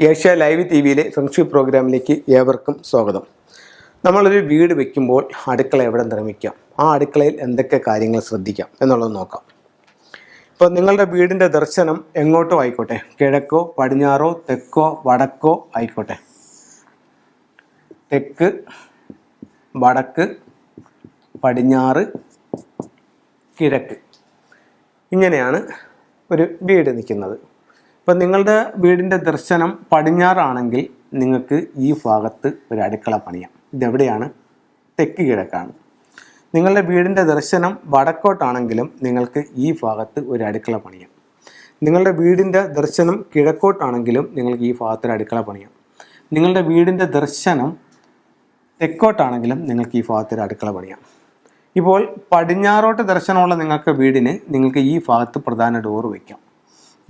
Asia live T വിയിലെ feng shui പ്രോഗ്രാമിലേക്ക് ഏവർക്കും സ്വാഗതം. നമ്മളൊരു വീട് വയ്ക്കുമ്പോൾ അടുക്കള എവിടെ നിർമ്മിക്കാം, ആ അടുക്കളയിൽ എന്തൊക്കെ കാര്യങ്ങൾ ശ്രദ്ധിക്കാം എന്നുള്ളത് നോക്കാം. ഇപ്പോൾ നിങ്ങളുടെ വീടിൻ്റെ ദർശനം എങ്ങോട്ടോ ആയിക്കോട്ടെ, കിഴക്കോ പടിഞ്ഞാറോ തെക്കോ വടക്കോ ആയിക്കോട്ടെ, തെക്ക്, വടക്ക്, പടിഞ്ഞാറ്, കിഴക്ക്, ഇങ്ങനെയാണ് ഒരു വീട് നിൽക്കുന്നത്. ഇപ്പം നിങ്ങളുടെ വീടിൻ്റെ ദർശനം പടിഞ്ഞാറാണെങ്കിൽ നിങ്ങൾക്ക് ഈ ഭാഗത്ത് ഒരു അടുക്കള പണിയാം. ഇതെവിടെയാണ്? തെക്ക് കിഴക്കാണ്. നിങ്ങളുടെ വീടിൻ്റെ ദർശനം വടക്കോട്ടാണെങ്കിലും നിങ്ങൾക്ക് ഈ ഭാഗത്ത് ഒരു അടുക്കള പണിയാം. നിങ്ങളുടെ വീടിൻ്റെ ദർശനം കിഴക്കോട്ടാണെങ്കിലും നിങ്ങൾക്ക് ഈ ഭാഗത്ത് ഒരു അടുക്കള പണിയാം. നിങ്ങളുടെ വീടിൻ്റെ ദർശനം തെക്കോട്ടാണെങ്കിലും നിങ്ങൾക്ക് ഈ ഭാഗത്ത് ഒരു അടുക്കള പണിയാം. ഇപ്പോൾ പടിഞ്ഞാറോട്ട് ദർശനമുള്ള നിങ്ങൾക്ക് ഈ ഭാഗത്ത് പ്രധാന ഡോറ് വയ്ക്കാം.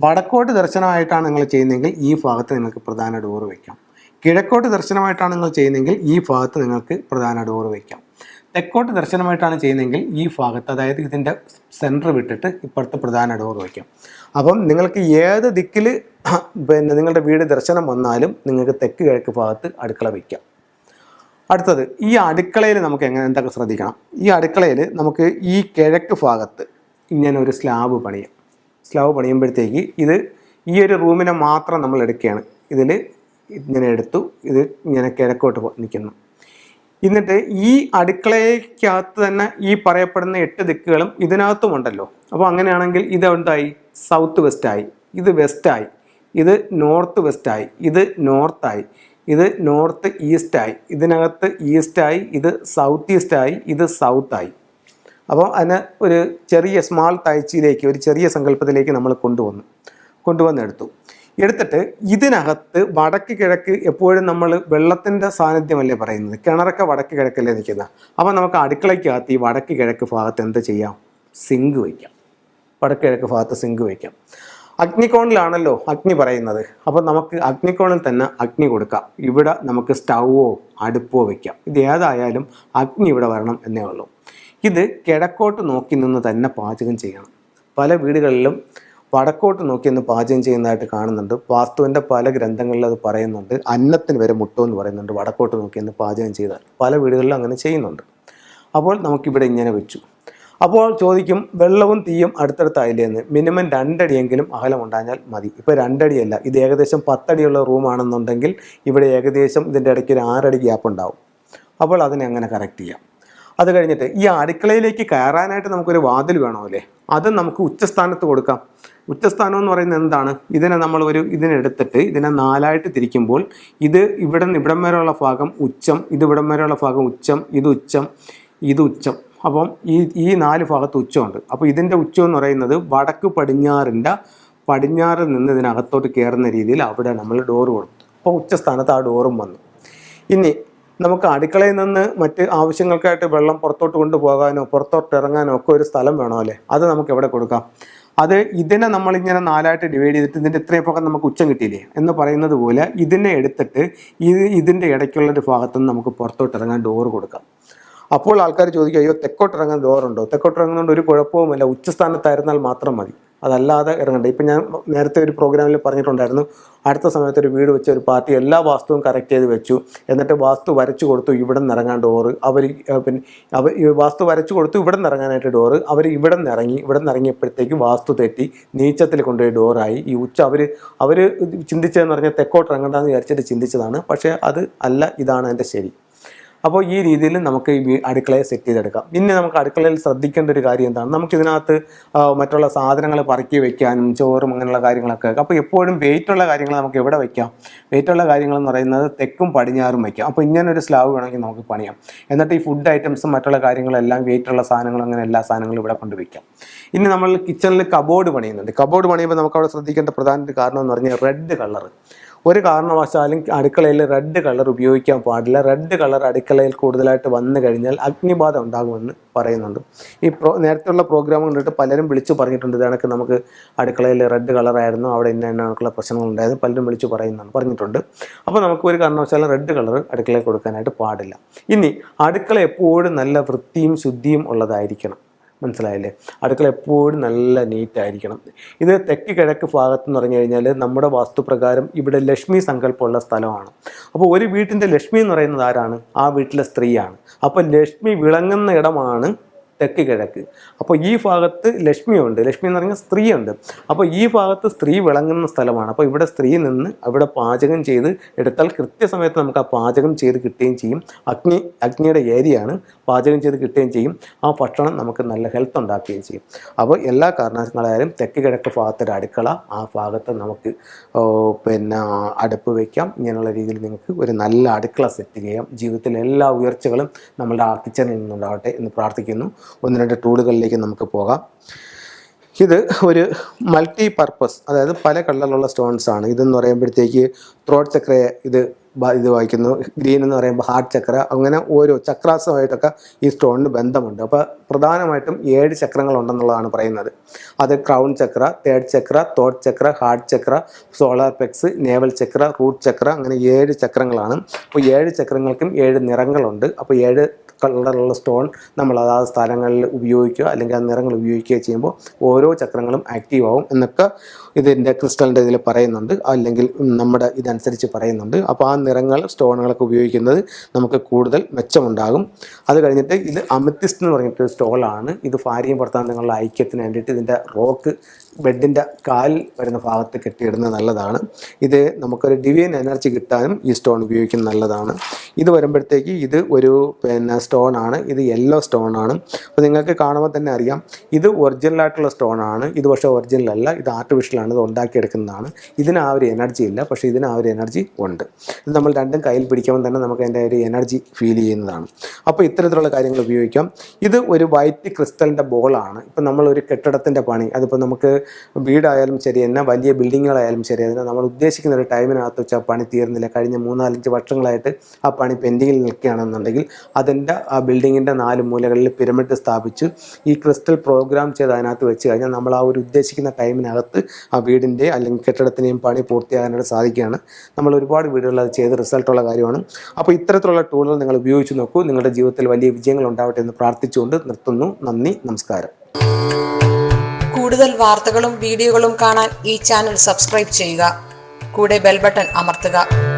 വടക്കോട്ട് ദർശനമായിട്ടാണ് നിങ്ങൾ ചെയ്യുന്നതെങ്കിൽ ഈ ഭാഗത്ത് നിങ്ങൾക്ക് പ്രധാന ഡോറ് വയ്ക്കാം. കിഴക്കോട്ട് ദർശനമായിട്ടാണ് നിങ്ങൾ ചെയ്യുന്നതെങ്കിൽ ഈ ഭാഗത്ത് നിങ്ങൾക്ക് പ്രധാന ഡോറ് വയ്ക്കാം. തെക്കോട്ട് ദർശനമായിട്ടാണ് ചെയ്യുന്നതെങ്കിൽ ഈ ഭാഗത്ത്, അതായത് ഇതിൻ്റെ സെൻറ്റർ വിട്ടിട്ട് ഇപ്പുറത്ത് പ്രധാന ഡോറ് വയ്ക്കാം. അപ്പം നിങ്ങൾക്ക് ഏത് ദിക്കിൽ നിങ്ങളുടെ വീട് ദർശനം വന്നാലും നിങ്ങൾക്ക് തെക്ക് കിഴക്ക് ഭാഗത്ത് അടുക്കള വയ്ക്കാം. അടുത്തത്, ഈ അടുക്കളയിൽ നമുക്ക് എന്തൊക്കെ ശ്രദ്ധിക്കണം? ഈ അടുക്കളയിൽ നമുക്ക് ഈ കിഴക്ക് ഭാഗത്ത് ഇങ്ങനെ ഒരു സ്ലാബ് പണിയാം. സ്ലാബ് പണിയുമ്പോഴത്തേക്ക് ഈ ഒരു റൂമിനെ മാത്രം നമ്മൾ എടുക്കുകയാണ്. ഇതിൽ ഇങ്ങനെ എടുത്തു, ഇത് ഇങ്ങനെ കിഴക്കോട്ട് നിൽക്കുന്നു. എന്നിട്ട് ഈ അടുക്കളയ്ക്കകത്ത് തന്നെ ഈ പറയപ്പെടുന്ന 8 ദിക്കുകളും ഇതിനകത്തുമുണ്ടല്ലോ. അപ്പോൾ അങ്ങനെയാണെങ്കിൽ ഇത് എന്തായി? സൗത്ത് വെസ്റ്റായി, ഇത് വെസ്റ്റായി, ഇത് നോർത്ത് വെസ്റ്റായി, ഇത് നോർത്തായി, ഇത് നോർത്ത് ഈസ്റ്റായി, ഇതിനകത്ത് ഈസ്റ്റായി, ഇത് സൗത്ത് ഈസ്റ്റായി, ഇത് സൗത്തായി. അപ്പോൾ അതിനെ ഒരു ചെറിയ സ്മാൾ താഴ്ചയിലേക്ക്, ഒരു ചെറിയ സങ്കല്പത്തിലേക്ക് നമ്മൾ എടുത്തിട്ട് ഇതിനകത്ത് വടക്ക് കിഴക്ക് എപ്പോഴും നമ്മൾ വെള്ളത്തിൻ്റെ സാന്നിധ്യമല്ലേ പറയുന്നത്, കിണറൊക്കെ വടക്ക് കിഴക്കല്ലേ നിൽക്കുന്നത്. അപ്പോൾ നമുക്ക് അടുക്കളയ്ക്കകത്ത് ഈ വടക്ക് കിഴക്ക് ഭാഗത്ത് എന്ത് ചെയ്യാം? സിങ്ക് വയ്ക്കാം. വടക്ക് കിഴക്ക് ഭാഗത്ത് സിങ്ക് വയ്ക്കാം. അഗ്നികോണിലാണല്ലോ അഗ്നി പറയുന്നത്. അപ്പോൾ നമുക്ക് അഗ്നികോണിൽ തന്നെ അഗ്നി കൊടുക്കാം. ഇവിടെ നമുക്ക് സ്റ്റൗവോ അടുപ്പോ വയ്ക്കാം. ഇത് ഏതായാലും അഗ്നി ഇവിടെ വരണം എന്നേ ഉള്ളൂ. ഇത് കിഴക്കോട്ട് നോക്കി നിന്ന് തന്നെ പാചകം ചെയ്യണം. പല വീടുകളിലും വടക്കോട്ട് നോക്കി നിന്ന് പാചകം ചെയ്യുന്നതായിട്ട് കാണുന്നുണ്ട്. വാസ്തുവിൻ്റെ പല ഗ്രന്ഥങ്ങളിൽ അത് പറയുന്നുണ്ട്. അന്നത്തിന് വരെ മുട്ടുമെന്ന് പറയുന്നുണ്ട് വടക്കോട്ട് നോക്കി നിന്ന് പാചകം ചെയ്താൽ. പല വീടുകളിലും അങ്ങനെ ചെയ്യുന്നുണ്ട്. അപ്പോൾ നമുക്കിവിടെ ഇങ്ങനെ വെച്ചു. അപ്പോൾ ചോദിക്കും, വെള്ളവും തീയും അടുത്തടുത്തായില്ലേ എന്ന്. മിനിമം 2 അടിയെങ്കിലും അകലം ഉണ്ടായാൽ മതി. ഇപ്പോൾ 2 അടിയല്ല, ഇത് ഏകദേശം 10 അടിയുള്ള റൂമാണെന്നുണ്ടെങ്കിൽ ഇവിടെ ഏകദേശം ഇതിൻ്റെ ഇടയ്ക്ക് ഒരു 6 അടി ഗ്യാപ്പ് ഉണ്ടാവും. അപ്പോൾ അതിനെ അങ്ങനെ കറക്റ്റ് ചെയ്യാം. അത് കഴിഞ്ഞിട്ട് ഈ അടുക്കളയിലേക്ക് കയറാനായിട്ട് നമുക്കൊരു വാതിൽ വേണമല്ലേ, അത് നമുക്ക് ഉച്ചസ്ഥാനത്ത് കൊടുക്കാം. ഉച്ചസ്ഥാനം എന്ന് പറയുന്നത് എന്താണ്? ഇതിനെടുത്തിട്ട് ഇതിനെ 4ആയിട്ട് തിരിക്കുമ്പോൾ ഇവിടം വരെയുള്ള ഭാഗം ഉച്ചം, ഇവിടം വരെയുള്ള ഭാഗം ഉച്ചം, ഇത് ഉച്ചം, ഇത് ഉച്ചം. അപ്പം ഈ 4 ഭാഗത്ത് ഉച്ചമുണ്ട്. അപ്പോൾ ഇതിൻ്റെ ഉച്ചം എന്ന് പറയുന്നത് വടക്ക് പടിഞ്ഞാറിൽ നിന്ന് ഇതിനകത്തോട്ട് കയറുന്ന രീതിയിൽ അവിടെ നമ്മൾ ഡോറ് കൊടുത്തു. അപ്പോൾ ഉച്ചസ്ഥാനത്ത് ആ ഡോറും വന്നു. ഇനി നമുക്ക് അടുക്കളയിൽ നിന്ന് മറ്റ് ആവശ്യങ്ങൾക്കായിട്ട് വെള്ളം പുറത്തോട്ട് കൊണ്ടുപോകാനോ പുറത്തോട്ട് ഇറങ്ങാനോ ഒക്കെ ഒരു സ്ഥലം വേണമല്ലേ, അത് നമുക്ക് എവിടെ കൊടുക്കാം? ഇതിനെ നമ്മളിങ്ങനെ 4ആയിട്ട് ഡിവൈഡ് ചെയ്തിട്ട് ഇതിൻ്റെ ഇത്രയും ഭാഗം നമുക്ക് ഉച്ചം കിട്ടിയില്ലേ എന്ന് പറയുന്നത് പോലെ ഇതിനെ എടുത്തിട്ട് ഇതിൻ്റെ ഇടയ്ക്കുള്ളൊരു ഭാഗത്തുനിന്ന് നമുക്ക് പുറത്തോട്ട് ഇറങ്ങാൻ ഡോറ് കൊടുക്കാം. അപ്പോൾ ആൾക്കാർ ചോദിക്കും, അയ്യോ തെക്കോട്ടിറങ്ങാൻ ഡോറുണ്ടോ? തെക്കോട്ടിറങ്ങുന്നതുകൊണ്ട് ഒരു കുഴപ്പവുമില്ല, ഉച്ചസ്ഥാനത്തായിരുന്നാൽ മാത്രം മതി, അതല്ലാതെ ഇറങ്ങണ്ട. ഇപ്പം ഞാൻ നേരത്തെ ഒരു പ്രോഗ്രാമിൽ പറഞ്ഞിട്ടുണ്ടായിരുന്നു, അടുത്ത സമയത്ത് ഒരു വീട് വെച്ച ഒരു പാർട്ടി എല്ലാ വാസ്തുവും കറക്റ്റ് ചെയ്ത് വെച്ചു. എന്നിട്ട് വാസ്തു വരച്ചു കൊടുത്തു ഇവിടെ നിന്ന് ഇറങ്ങാൻ ഡോറ്. അവർ വാസ്തു വരച്ചു കൊടുത്തു ഇവിടെ നിന്ന് ഇറങ്ങാനായിട്ട് ഡോറ്. അവർ ഇവിടെ നിന്ന് ഇറങ്ങിയപ്പോഴത്തേക്ക് വാസ്തു തെറ്റി നീച്ചത്തിൽ കൊണ്ടുപോയി ഡോറായി. ഈ ഉച്ച അവർ ചിന്തിച്ചതെന്ന് പറഞ്ഞാൽ തെക്കോട്ട് ഇറങ്ങണ്ടെന്ന് വിചാരിച്ചിട്ട് ചിന്തിച്ചതാണ്. പക്ഷേ അത് അല്ല, ഇതാണ് എൻ്റെ ശരി. അപ്പോൾ ഈ രീതിയിൽ നമുക്ക് ഈ അടുക്കളയെ സെറ്റ് ചെയ്തെടുക്കാം. പിന്നെ നമുക്ക് അടുക്കളയിൽ ശ്രദ്ധിക്കേണ്ട ഒരു കാര്യം എന്താണ്? നമുക്കിതിനകത്ത് മറ്റുള്ള സാധനങ്ങൾ പറക്കി വയ്ക്കാനും ചോറും അങ്ങനെയുള്ള കാര്യങ്ങളൊക്കെ. അപ്പോൾ എപ്പോഴും വെയിറ്റുള്ള കാര്യങ്ങൾ നമുക്ക് എവിടെ വയ്ക്കാം? വെയിറ്റുള്ള കാര്യങ്ങൾ എന്ന് പറയുന്നത് തെക്കും പടിഞ്ഞാറും വയ്ക്കാം. അപ്പോൾ ഇങ്ങനൊരു സ്ലാബ് വേണമെങ്കിൽ നമുക്ക് പണിയാം. എന്നിട്ട് ഈ ഫുഡ് ഐറ്റംസും മറ്റുള്ള കാര്യങ്ങളെല്ലാം വെയിറ്റുള്ള സാധനങ്ങളും അങ്ങനെ എല്ലാ സാധനങ്ങളും ഇവിടെ കൊണ്ട് വയ്ക്കാം. ഇനി നമ്മൾ കിച്ചണിൽ കബോർഡ് പണിയുന്നുണ്ട്. കബോർഡ് പണിയുമ്പോൾ നമുക്ക് അവിടെ ശ്രദ്ധിക്കേണ്ട പ്രധാന കാരണം എന്ന് പറഞ്ഞാൽ റെഡ് കളർ. ഒരു കാരണവശാലും അടുക്കളയിൽ റെഡ് കളർ ഉപയോഗിക്കാൻ പാടില്ല. റെഡ് കളർ അടുക്കളയിൽ കൂടുതലായിട്ട് വന്നു കഴിഞ്ഞാൽ അഗ്നിബാധ ഉണ്ടാകുമെന്ന് പറയുന്നുണ്ട്. നേരത്തെയുള്ള പ്രോഗ്രാം കണ്ടിട്ട് പലരും വിളിച്ചു പറഞ്ഞിട്ടുണ്ട്, ഇതേക്ക് നമുക്ക് അടുക്കളയിൽ റെഡ് കളറായിരുന്നു, അവിടെ ഇന്ന പ്രശ്നങ്ങളുണ്ടായത് പലരും വിളിച്ചു പറഞ്ഞിട്ടുണ്ട്. അപ്പോൾ നമുക്ക് ഒരു കാരണവശാലും റെഡ് കളർ അടുക്കളയിൽ കൊടുക്കാനായിട്ട് പാടില്ല. ഇനി അടുക്കള എപ്പോഴും നല്ല വൃത്തിയും ശുദ്ധിയും ഉള്ളതായിരിക്കണം. മനസ്സിലായില്ലേ? അടുക്കള എപ്പോഴും നല്ല നീറ്റായിരിക്കണം. ഇത് തെക്ക് കിഴക്ക് ഭാഗത്തെന്ന് പറഞ്ഞു കഴിഞ്ഞാൽ നമ്മുടെ വാസ്തുപ്രകാരം ഇവിടെ ലക്ഷ്മി സങ്കല്പമുള്ള സ്ഥലമാണ്. അപ്പോൾ ഒരു വീട്ടിൻ്റെ ലക്ഷ്മി എന്ന് പറയുന്നത് ആരാണ്? ആ വീട്ടിലെ സ്ത്രീയാണ്. അപ്പോൾ ലക്ഷ്മി വിളങ്ങുന്ന ഇടമാണ് തെക്ക് കിഴക്ക്. അപ്പോൾ ഈ ഭാഗത്ത് ലക്ഷ്മിയുണ്ട്, ലക്ഷ്മി എന്ന് പറഞ്ഞാൽ സ്ത്രീയുണ്ട്. അപ്പോൾ ഈ ഭാഗത്ത് സ്ത്രീ വിളങ്ങുന്ന സ്ഥലമാണ്. അപ്പോൾ ഇവിടെ സ്ത്രീ നിന്ന് അവിടെ പാചകം ചെയ്ത് എടുത്താൽ കൃത്യസമയത്ത് നമുക്ക് ആ പാചകം ചെയ്ത് കിട്ടുകയും ചെയ്യും. അഗ്നിയുടെ ഏരിയയാണ്, പാചകം ചെയ്ത് കിട്ടുകയും ചെയ്യും. ആ ഭക്ഷണം നമുക്ക് നല്ല ഹെൽത്ത് ഉണ്ടാക്കുകയും ചെയ്യും. അപ്പോൾ എല്ലാ കാരണങ്ങളായാലും തെക്ക് കിഴക്ക് ഭാഗത്തൊരു അടുക്കള, ആ ഭാഗത്ത് നമുക്ക് അടുപ്പ് വയ്ക്കാം. ഇങ്ങനെയുള്ള രീതിയിൽ നിങ്ങൾക്ക് ഒരു നല്ല അടുക്കള സെറ്റ് ചെയ്യാം. ജീവിതത്തിലെ എല്ലാ ഉയർച്ചകളും നമ്മളുടെ ആ കിച്ചണിൽ നിന്നുണ്ടാവട്ടെ എന്ന് പ്രാർത്ഥിക്കുന്നു. 1-2 ടൂളുകളിലേക്ക് നമുക്ക് പോകാം. ഇത് ഒരു മൾട്ടി പർപ്പസ്, അതായത് പല കളറിലുള്ള സ്റ്റോൺസ് ആണ്. ഇതെന്ന് പറയുമ്പോഴത്തേക്ക് ത്രോട്ട് ചക്ര ഇത് വായിക്കുന്നു. ഗ്രീൻ എന്ന് പറയുമ്പോൾ ഹാർട്ട് ചക്ര. അങ്ങനെ ഓരോ ചക്രാസുമായിട്ടൊക്കെ ഈ സ്റ്റോണിന് ബന്ധമുണ്ട്. അപ്പോൾ പ്രധാനമായിട്ടും 7 ചക്രങ്ങളുണ്ടെന്നുള്ളതാണ് പറയുന്നത്. അത് ക്രൗൺ ചക്ര, തേർഡ് ചക്ര, തോട്ട് ചക്ര, ഹാർട്ട് ചക്ര, സോളാർ പ്ലെക്സ്, നേവൽ ചക്ര, റൂട്ട് ചക്ര, അങ്ങനെ 7 ചക്രങ്ങളാണ്. അപ്പോൾ 7 ചക്രങ്ങൾക്കും 7 നിറങ്ങളുണ്ട്. അപ്പോൾ 7 കളറുള്ള സ്റ്റോൺ നമ്മൾ അതാത് സ്ഥലങ്ങളിൽ ഉപയോഗിക്കുക, അല്ലെങ്കിൽ ആ നിറങ്ങൾ ഉപയോഗിക്കുകയോ ചെയ്യുമ്പോൾ ഓരോ ചക്രങ്ങളും ആക്റ്റീവ് ആവും എന്നൊക്കെ ഇതിൻ്റെ ക്രിസ്റ്റലിൻ്റെ ഇതിൽ പറയുന്നുണ്ട്, അല്ലെങ്കിൽ നമ്മുടെ ഇതനുസരിച്ച് പറയുന്നുണ്ട്. അപ്പോൾ ആ നിറങ്ങൾ സ്റ്റോണുകളൊക്കെ ഉപയോഗിക്കുന്നത് നമുക്ക് കൂടുതൽ മെച്ചമുണ്ടാകും. അത് കഴിഞ്ഞിട്ട് ഇത് അമത്തിസ്റ്റ് എന്ന് പറഞ്ഞിട്ട് സ്റ്റോളാണ്. ഇത് ഭാര്യയും ഭർത്താവും തങ്ങളുടെ ഐക്യത്തിന് വേണ്ടിയിട്ട് ഇതിൻ്റെ റോക്ക് ബെഡിൻ്റെ കാലിൽ വരുന്ന ഭാഗത്ത് കെട്ടിയിടുന്നത് നല്ലതാണ്. ഇത് നമുക്കൊരു ഡിവൈൻ എനർജി കിട്ടാനും ഈ സ്റ്റോൺ ഉപയോഗിക്കുന്നത് നല്ലതാണ്. ഇത് വരുമ്പോഴത്തേക്ക് ഇത് ഒരു സ്റ്റോണാണ്. ഇത് യെല്ലോ സ്റ്റോണാണ്. അപ്പോൾ നിങ്ങൾക്ക് കാണുമ്പോൾ തന്നെ അറിയാം ഇത് ഒറിജിനലായിട്ടുള്ള സ്റ്റോണാണ്. ഇത് പക്ഷേ ഒറിജിനൽ അല്ല, ഇത് ആർട്ടിഫിഷ്യലാണ്, ഇത് ഉണ്ടാക്കിയെടുക്കുന്നതാണ്. ഇതിന് ആ ഒരു എനർജി ഇല്ല, പക്ഷേ ഇതിന് ആ ഒരു എനർജി ഉണ്ട്. ഇത് നമ്മൾ രണ്ടും കയ്യിൽ പിടിക്കുമ്പോൾ തന്നെ നമുക്ക് അതിൻ്റെ ഒരു എനർജി ഫീൽ ചെയ്യുന്നതാണ്. അപ്പോൾ ഇത്തരത്തിലുള്ള കാര്യങ്ങൾ ഉപയോഗിക്കാം. ഇത് ഒരു വൈറ്റ് ക്രിസ്റ്റലിൻ്റെ ബോളാണ്. ഇപ്പം നമ്മളൊരു കെട്ടിടത്തിൻ്റെ പണി, അതിപ്പോൾ നമുക്ക് വീടായാലും ശരി തന്നെ, വലിയ ബിൽഡിങ്ങുകളായാലും ശരി തന്നെ, നമ്മൾ ഉദ്ദേശിക്കുന്ന ഒരു ടൈമിനകത്ത് വെച്ച് ആ പണി തീർന്നില്ല, കഴിഞ്ഞ 3-4-5 വർഷങ്ങളായിട്ട് ആ പണി പെൻഡിങ്ങിൽ നിൽക്കുകയാണെന്നുണ്ടെങ്കിൽ അതിൻ്റെ ആ ബിൽഡിങ്ങിൻ്റെ 4 മൂലകളിൽ പിരമിഡ് സ്ഥാപിച്ച് ഈ ക്രിസ്റ്റൽ പ്രോഗ്രാം ചെയ്ത് അതിനകത്ത് വെച്ച് കഴിഞ്ഞാൽ നമ്മൾ ആ ഒരു ഉദ്ദേശിക്കുന്ന ടൈമിനകത്ത് ആ വീടിൻ്റെ അല്ലെങ്കിൽ കെട്ടിടത്തിനെയും പണി പൂർത്തിയാകാനായിട്ട് സാധിക്കുകയാണ്. നമ്മൾ ഒരുപാട് വീടുകളിൽ അത് ചെയ്ത് റിസൾട്ടുള്ള കാര്യമാണ്. അപ്പോൾ ഇത്തരത്തിലുള്ള ടൂളുകൾ നിങ്ങൾ ഉപയോഗിച്ച് നോക്കൂ. നിങ്ങളുടെ ജീവിതത്തിൽ വലിയ വിജയങ്ങൾ ഉണ്ടാവട്ടെ എന്ന് പ്രാർത്ഥിച്ചുകൊണ്ട് നിർത്തുന്നു. നന്ദി, നമസ്കാരം. കൂടുതൽ വാർത്തകളും വീഡിയോകളും കാണാൻ ഈ ചാനൽ സബ്സ്ക്രൈബ് ചെയ്യുക. കൂടെ ബെൽ ബട്ടൺ അമർത്തുക.